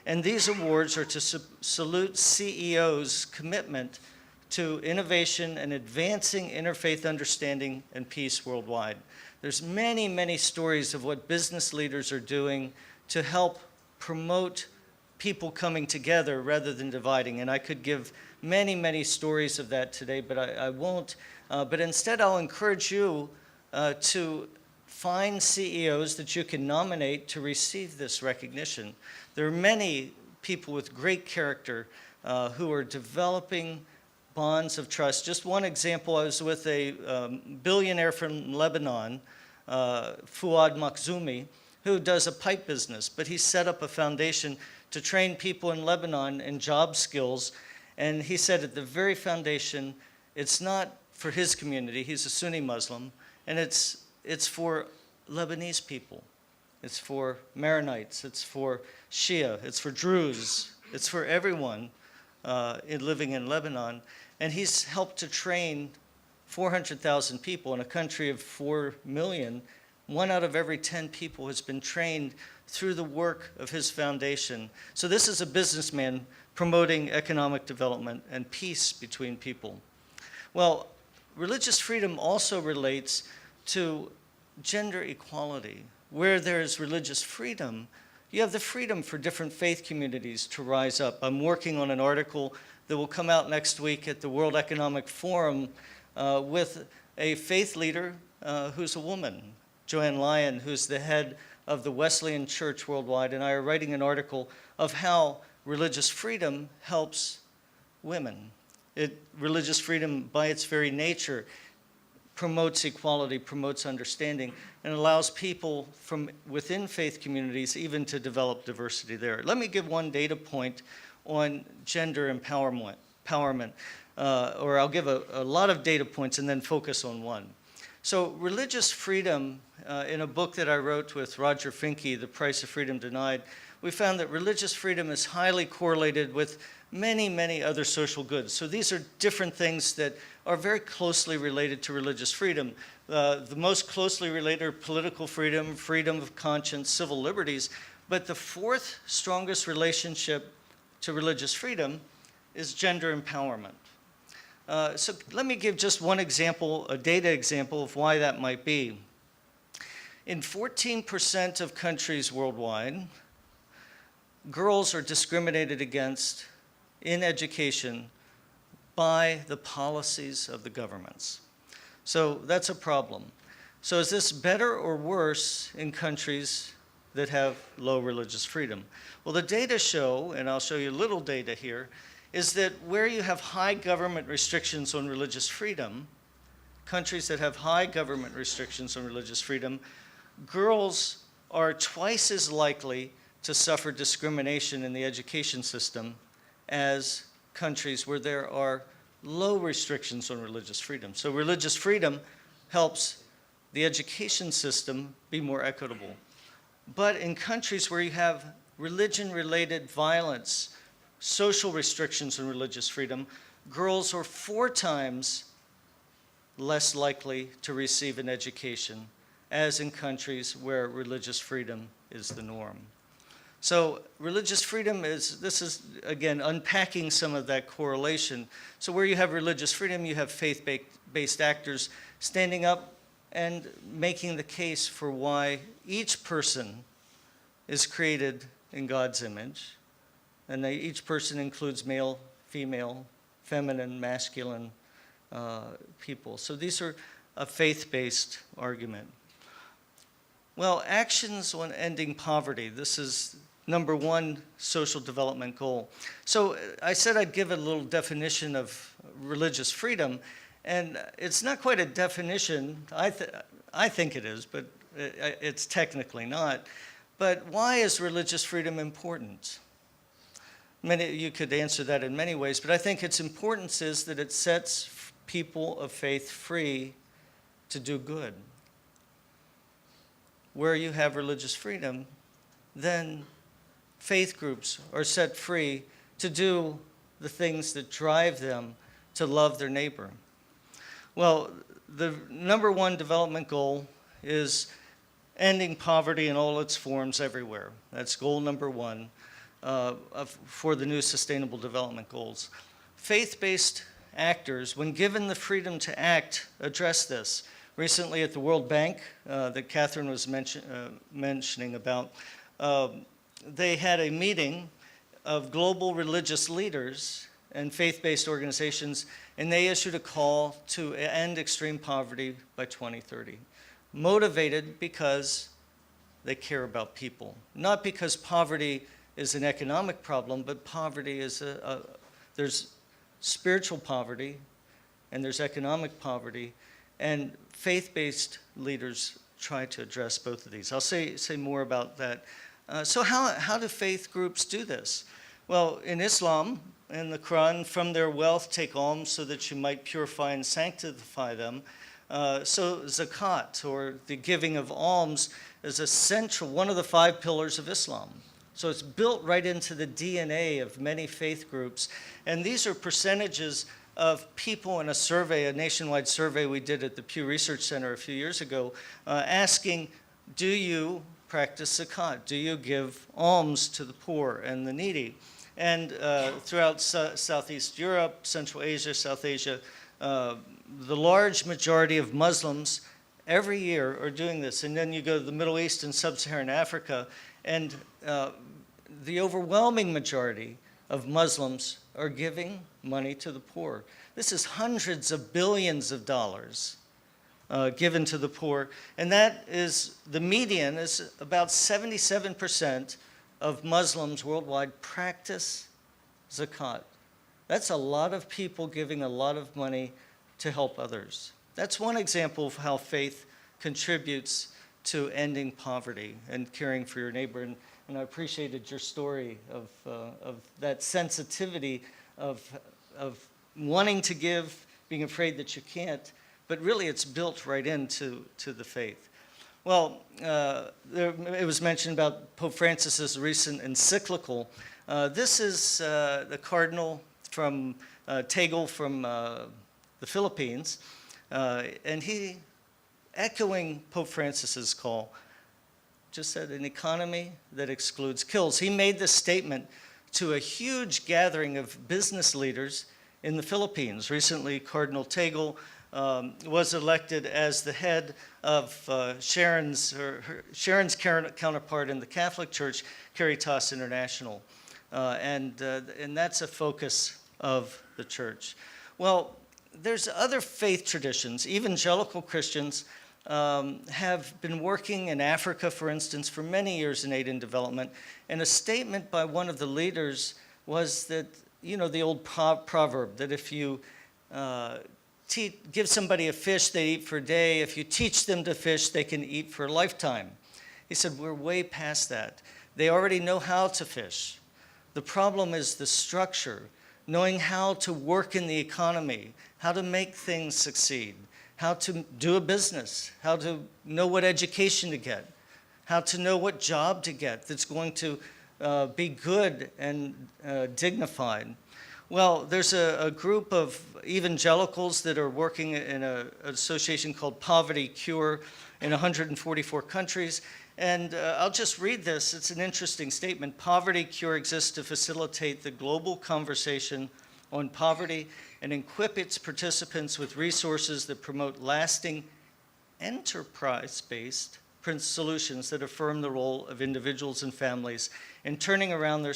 And these awards are to salute CEOs' commitment to innovation and advancing interfaith understanding and peace worldwide. There's many, many stories of what business leaders are doing to help promote people coming together rather than dividing. And I could give many, many stories of that today, but I won't. But instead, I'll encourage you to find CEOs that you can nominate to receive this recognition. There are many people with great character who are developing bonds of trust. Just one example, I was with a billionaire from Lebanon, Fuad Makhzoumi, who does a pipe business, but he set up a foundation to train people in Lebanon in job skills. And he said at the very foundation, it's not for his community, he's a Sunni Muslim, and it's for Lebanese people. It's for Maronites, it's for Shia, it's for Druze, it's for everyone living in Lebanon. And he's helped to train 400,000 people in a country of 4 million. 1 out of every 10 people has been trained through the work of his foundation. So this is a businessman promoting economic development and peace between people. Well, religious freedom also relates to gender equality. Where there's religious freedom, you have the freedom for different faith communities to rise up. I'm working on an article that will come out next week at the World Economic Forum with a faith leader who's a woman, Joanne Lyon, who's the head of the Wesleyan Church worldwide, and I are writing an article of how religious freedom helps women. Religious freedom, by its very nature, promotes equality, promotes understanding, and allows people from within faith communities even to develop diversity there. Let me give one data point on gender empowerment, or I'll give a lot of data points and then focus on one. So religious freedom, in a book that I wrote with Roger Finke, The Price of Freedom Denied, we found that religious freedom is highly correlated with many, many other social goods. So these are different things that are very closely related to religious freedom. The most closely related are political freedom, freedom of conscience, civil liberties. But the fourth strongest relationship to religious freedom is gender empowerment. So let me give just one example, a data example of why that might be. In 14% of countries worldwide, girls are discriminated against in education by the policies of the governments. So that's a problem. So is this better or worse in countries that have low religious freedom? Well, the data show, and I'll show you a little data here, is that where you have high government restrictions on religious freedom, countries that have high government restrictions on religious freedom, girls are twice as likely to suffer discrimination in the education system as countries where there are low restrictions on religious freedom. So religious freedom helps the education system be more equitable. But in countries where you have religion-related violence, social restrictions on religious freedom, girls are 4 times less likely to receive an education as in countries where religious freedom is the norm. So religious freedom this is, again, unpacking some of that correlation. So where you have religious freedom, you have faith-based actors standing up and making the case for why each person is created in God's image. And each person includes male, female, feminine, masculine people. So these are a faith-based argument. Well, actions on ending poverty. This is number 1 social development goal. So I said I'd give a little definition of religious freedom, and it's not quite a definition. I think it is, but it's technically not. But why is religious freedom important? You could answer that in many ways, but I think its importance is that it sets people of faith free to do good. Where you have religious freedom, then faith groups are set free to do the things that drive them to love their neighbor. Well, the number 1 development goal is ending poverty in all its forms everywhere. That's goal number 1. for the new Sustainable Development Goals. Faith-based actors, when given the freedom to act, address this. Recently at the World Bank that Catherine was mentioning about, they had a meeting of global religious leaders and faith-based organizations, and they issued a call to end extreme poverty by 2030, motivated because they care about people. Not because poverty is an economic problem, but poverty is there's spiritual poverty and there's economic poverty, and faith-based leaders try to address both of these. I'll say more about that. So how do faith groups do this? Well, in Islam, in the Quran, from their wealth take alms so that you might purify and sanctify them. So zakat, or the giving of alms, is essential, one of the 5 pillars of Islam. So it's built right into the DNA of many faith groups. And these are percentages of people in a survey, a nationwide survey we did at the Pew Research Center a few years ago, asking, do you practice zakat? Do you give alms to the poor and the needy? And throughout Southeast Europe, Central Asia, South Asia, the large majority of Muslims every year are doing this. And then you go to the Middle East and Sub-Saharan Africa, and the overwhelming majority of Muslims are giving money to the poor. This is hundreds of billions of dollars given to the poor, and that is, the median is about 77% of Muslims worldwide practice zakat. That's a lot of people giving a lot of money to help others. That's one example of how faith contributes to ending poverty and caring for your neighbor. And I appreciated your story of that sensitivity of wanting to give, being afraid that you can't, but really it's built right into the faith. Well, it was mentioned about Pope Francis's recent encyclical. This is the Cardinal from Tagle from the Philippines, and he, echoing Pope Francis's call, just said an economy that excludes kills. He made this statement to a huge gathering of business leaders in the Philippines. Recently, Cardinal Tagle was elected as the head of Sharon's counterpart in the Catholic Church, Caritas International. And that's a focus of the church. Well, there's other faith traditions. Evangelical Christians have been working in Africa, for instance, for many years in aid and development. And a statement by one of the leaders was that, you know, the old proverb that if you give somebody a fish, they eat for a day. If you teach them to fish, they can eat for a lifetime. He said, we're way past that. They already know how to fish. The problem is the structure, knowing how to work in the economy, how to make things succeed, how to do a business, how to know what education to get, how to know what job to get that's going to be good and dignified. Well, there's a group of evangelicals that are working in an association called Poverty Cure in 144 countries. And I'll just read this. It's an interesting statement. Poverty Cure exists to facilitate the global conversation on poverty and equip its participants with resources that promote lasting enterprise-based solutions that affirm the role of individuals and families in turning around their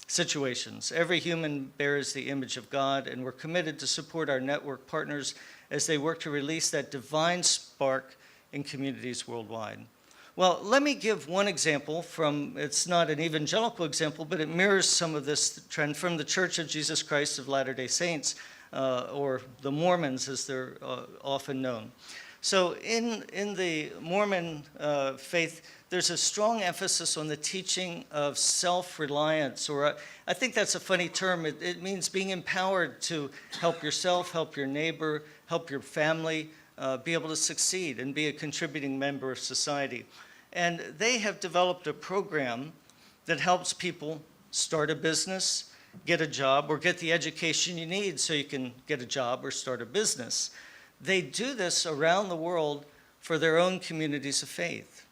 situations. Every human bears the image of God, and we're committed to support our network partners as they work to release that divine spark in communities worldwide. Well, let me give one example from, it's not an evangelical example, but it mirrors some of this trend from the Church of Jesus Christ of Latter-day Saints, or the Mormons as they're often known. So in the Mormon faith, there's a strong emphasis on the teaching of self-reliance, or I think that's a funny term. It means being empowered to help yourself, help your neighbor, help your family, be able to succeed and be a contributing member of society. And they have developed a program that helps people start a business, get a job, or get the education you need so you can get a job or start a business. They do this around the world for their own communities of faith.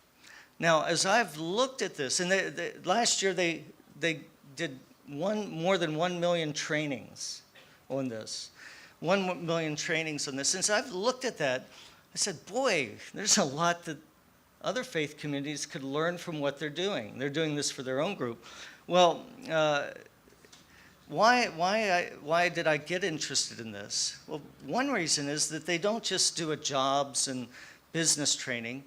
Now, as I've looked at this, and last year they they did more than 1 million trainings on this. 1 million trainings on this. Since I've looked at that, I said, boy, there's a lot that other faith communities could learn from what they're doing. They're doing this for their own group. Well, why did I get interested in this? Well, one reason is that they don't just do a jobs and business training,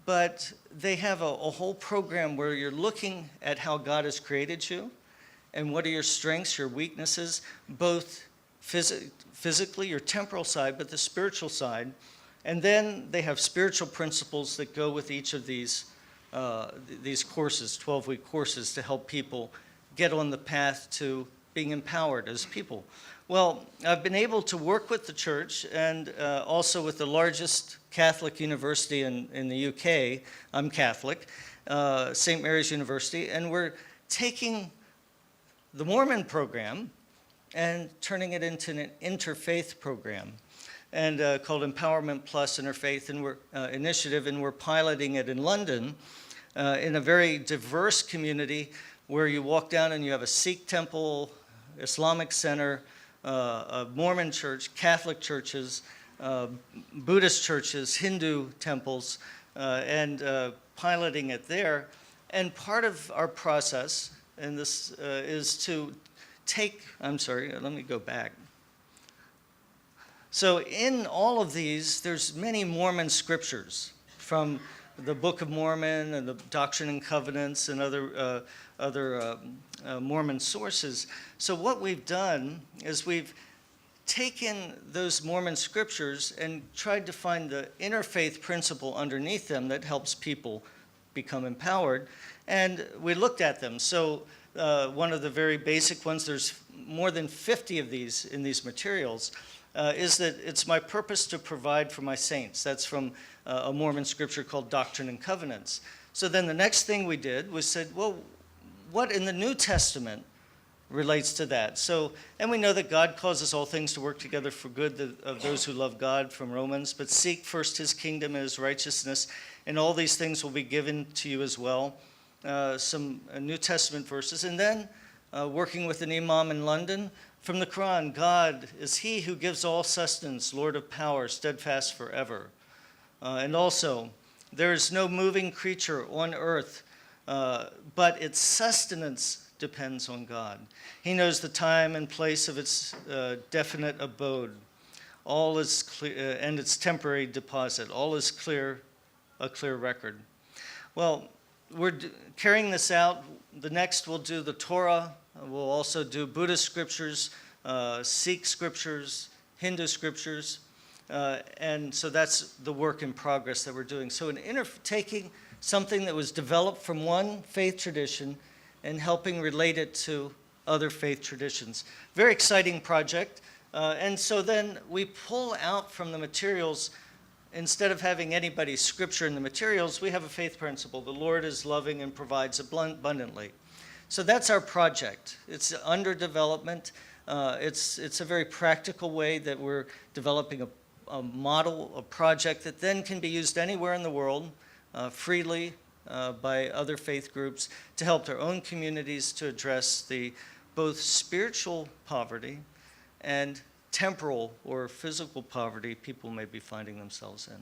but they have a whole program where you're looking at how God has created you and what are your strengths, your weaknesses, both physically, your temporal side, but the spiritual side. And then they have spiritual principles that go with each of these courses, 12-week courses, to help people get on the path to being empowered as people. Well, I've been able to work with the church and also with the largest Catholic university in the UK. I'm Catholic, St. Mary's University, and we're taking the Mormon program and turning it into an interfaith program, and called Empowerment Plus Interfaith Initiative, and we're piloting it in London in a very diverse community where you walk down and you have a Sikh temple, Islamic center, a Mormon church, Catholic churches, Buddhist churches, Hindu temples, and piloting it there. And part of our process, and this is to take, let me go back. So in all of these, there's many Mormon scriptures from the Book of Mormon and the Doctrine and Covenants and other Mormon sources. So what we've done is we've taken those Mormon scriptures and tried to find the interfaith principle underneath them that helps people become empowered. And we looked at them. So one of the very basic ones, there's more than 50 of these in these materials, is that it's my purpose to provide for my saints. That's from a Mormon scripture called Doctrine and Covenants. So then the next thing we did was said, well, what in the New Testament relates to that? So, and we know that God causes all things to work together for good of those who love God, from Romans, but seek first his kingdom and his righteousness, and all these things will be given to you as well. Some New Testament verses. And then working with an imam in London, from the Quran, God is he who gives all sustenance, Lord of power, steadfast forever. And also, there is no moving creature on earth, but its sustenance depends on God. He knows the time and place of its definite abode. All is clear, and its temporary deposit. All is clear, a clear record. Well, we're carrying this out. The next we'll do the Torah. We'll also do Buddhist scriptures, Sikh scriptures, Hindu scriptures. And so that's the work in progress that we're doing. So taking something that was developed from one faith tradition and helping relate it to other faith traditions. Very exciting project. And so then we pull out from the materials, instead of having anybody's scripture in the materials, we have a faith principle. The Lord is loving and provides abundantly. So that's our project. It's under development. It's a very practical way that we're developing a model, a project that then can be used anywhere in the world freely by other faith groups to help their own communities to address the both spiritual poverty and temporal or physical poverty people may be finding themselves in.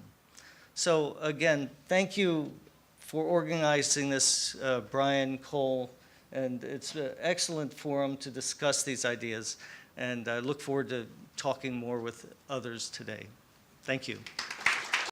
So again, thank you for organizing this, Brian, Cole, and it's an excellent forum to discuss these ideas, and I look forward to talking more with others today. Thank you.